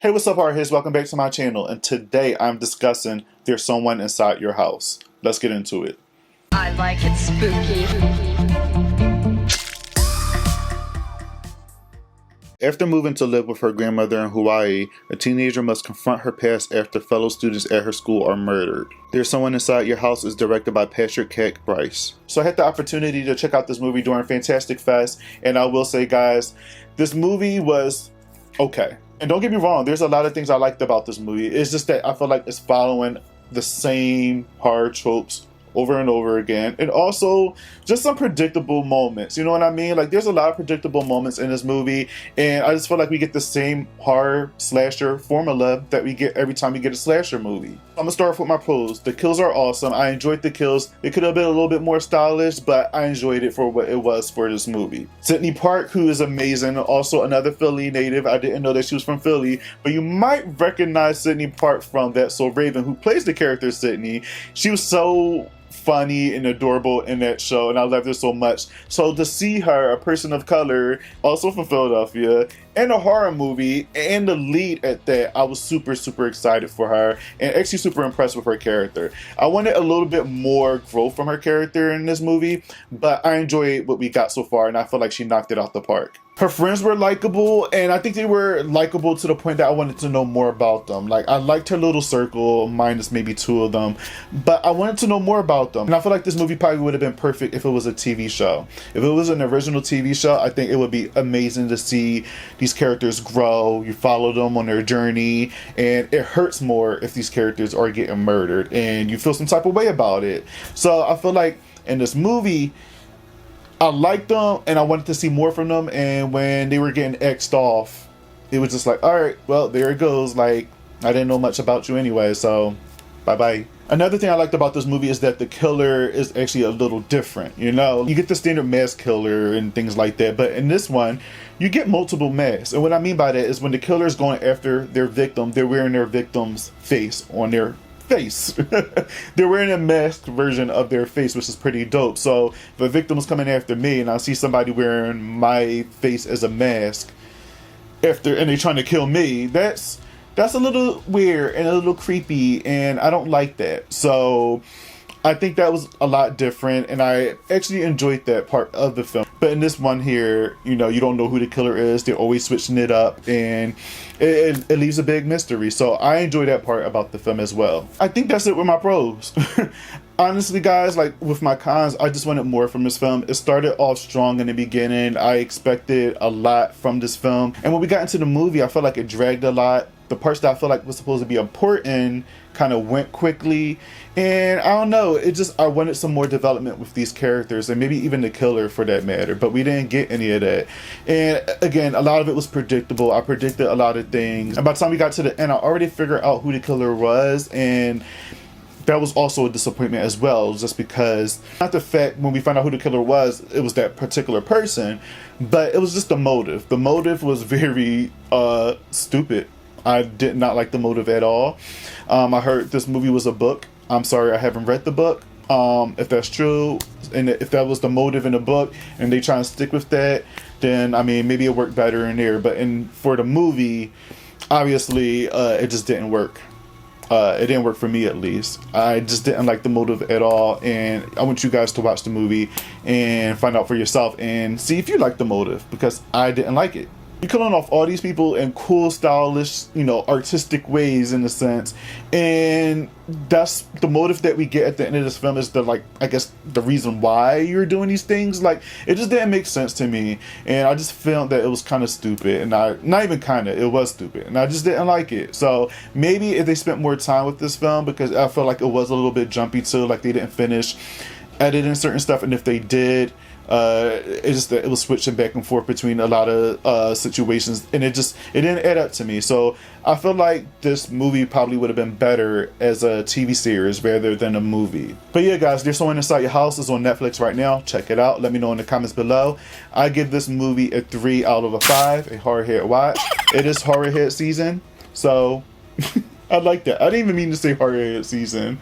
Hey, what's up, Horror Headz? Welcome back to my channel, and today I'm discussing There's Someone Inside Your House. Let's get into it. I like it spooky. After moving to live with her grandmother in Hawaii, a teenager must confront her past after fellow students at her school are murdered. There's Someone Inside Your House is directed by Patrick Keck Bryce. So I had the opportunity to check out this movie during Fantastic Fest, and I will say, guys, this movie was okay. And don't get me wrong, there's a lot of things I liked about this movie. It's just that I feel like it's following the same horror tropes over and over again. And also just some predictable moments. You know what I mean? Like, there's a lot of predictable moments in this movie. And I just feel like we get the same horror slasher formula that we get every time we get a slasher movie. I'm gonna start off with my pros. The kills are awesome. I enjoyed the kills. It could have been a little bit more stylish, but I enjoyed it for what it was for this movie. Sydney Park, who is amazing, also another Philly native. I didn't know that she was from Philly, but you might recognize Sydney Park from That's So Raven, who plays the character Sydney. She was so funny and adorable in that show, and I loved her so much. So to see her, a person of color, also from Philadelphia, in a horror movie, and the lead at that, I was super excited for her, and actually super impressed with her character. I wanted a little bit more growth from her character in this movie, but I enjoyed what we got so far, and I feel like she knocked it out the park. Her friends were likable, and I think they were likable to the point that I wanted to know more about them. Like, I liked her little circle, minus maybe two of them, but I wanted to know more about them. And I feel like this movie probably would have been perfect if it was a TV show. If it was an original TV show, I think it would be amazing to see these characters grow. You follow them on their journey, and it hurts more if these characters are getting murdered, and you feel some type of way about it. So I feel like in this movie, I liked them, and I wanted to see more from them, and when they were getting X'd off, it was just like, alright, well, there it goes. Like, I didn't know much about you anyway, so bye-bye. Another thing I liked about this movie is that the killer is actually a little different, you know? You get the standard mask killer and things like that, but in this one, you get multiple masks. And what I mean by that is when the killer is going after their victim, they're wearing their victim's face on their face. They're wearing a masked version of their face, which is pretty dope. So if a victim is coming after me and I see somebody wearing my face as a mask and they're trying to kill me, that's a little weird and a little creepy, and I don't like that. So I think that was a lot different, and I actually enjoyed that part of the film. But in this one here, you know, you don't know who the killer is. They're always switching it up, and it leaves a big mystery. So I enjoy that part about the film as well. I think that's it with my pros. Honestly, guys, like with my cons, I just wanted more from this film. It started off strong in the beginning. I expected a lot from this film. And when we got into the movie, I felt like it dragged a lot. The parts that I feel like was supposed to be important kind of went quickly, and I don't know, I wanted some more development with these characters, and maybe even the killer for that matter, but we didn't get any of that. And again, a lot of it was predictable. I predicted a lot of things, and by the time we got to the end, I already figured out who the killer was, and that was also a disappointment as well, just because, not the fact when we found out who the killer was, it was that particular person, but it was just the motive. The motive was very stupid. I did not like the motive at all. I heard this movie was a book. I'm sorry, I haven't read the book. If that's true, and if that was the motive in the book, and they try and stick with that, then I mean, maybe it worked better in there. But for the movie, obviously, it just didn't work. It didn't work for me, at least. I just didn't like the motive at all, and I want you guys to watch the movie and find out for yourself and see if you like the motive, because I didn't like it. You're killing off all these people in cool, stylish, you know, artistic ways in a sense, and that's the motive that we get at the end of this film, is I guess the reason why you're doing these things. Like, it just didn't make sense to me, and I just felt that it was kind of stupid, and not even kind of, it was stupid, and I just didn't like it. So maybe if they spent more time with this film, because I felt like it was a little bit jumpy too, like they didn't finish editing certain stuff, and if they did, it was switching back and forth between a lot of situations, and it didn't add up to me. So I feel like this movie probably would have been better as a TV series rather than a movie. But yeah, guys, There's Someone Inside Your House is on Netflix right now. Check it out. Let me know in the comments below. I give this movie a 3 out of 5, a Horror Head watch. It is Horror Head season, so I like that. I didn't even mean to say Horror Head season.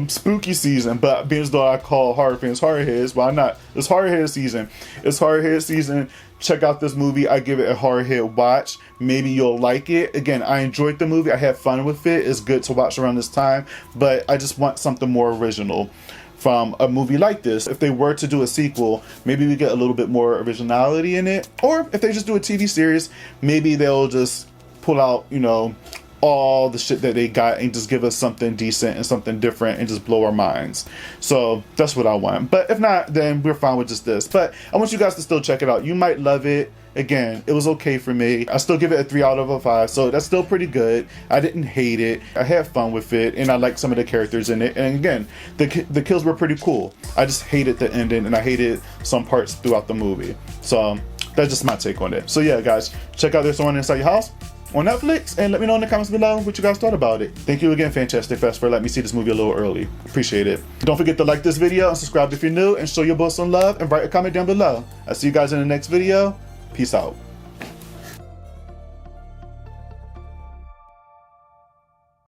Spooky season, but being as though I call horror fans Horror Heads, why not? It's Horror Head season. It's Horror Head season. Check out this movie. I give it a Horror Head watch. Maybe you'll like it. Again, I enjoyed the movie. I had fun with it. It's good to watch around this time, but I just want something more original from a movie like this. If they were to do a sequel, maybe we get a little bit more originality in it. Or if they just do a TV series, maybe they'll just pull out, you know, all the shit that they got and just give us something decent and something different and just blow our minds. So that's what I want. But if not, then we're fine with just this. But I want you guys to still check it out. You might love it. Again, it was okay for me. I still give it a 3 out of 5, so that's still pretty good. I didn't hate it. I had fun with it, and I liked some of the characters in it. And again, the kills were pretty cool. I just hated the ending, and I hated some parts throughout the movie. So that's just my take on it. So yeah, guys, check out There's Someone Inside Your House on Netflix, and let me know in the comments below what you guys thought about it. Thank you again, Fantastic Fest, for letting me see this movie a little early. Appreciate it. Don't forget to like this video and subscribe if you're new, and show your boy some love and write a comment down below. I'll see you guys in the next video. Peace out.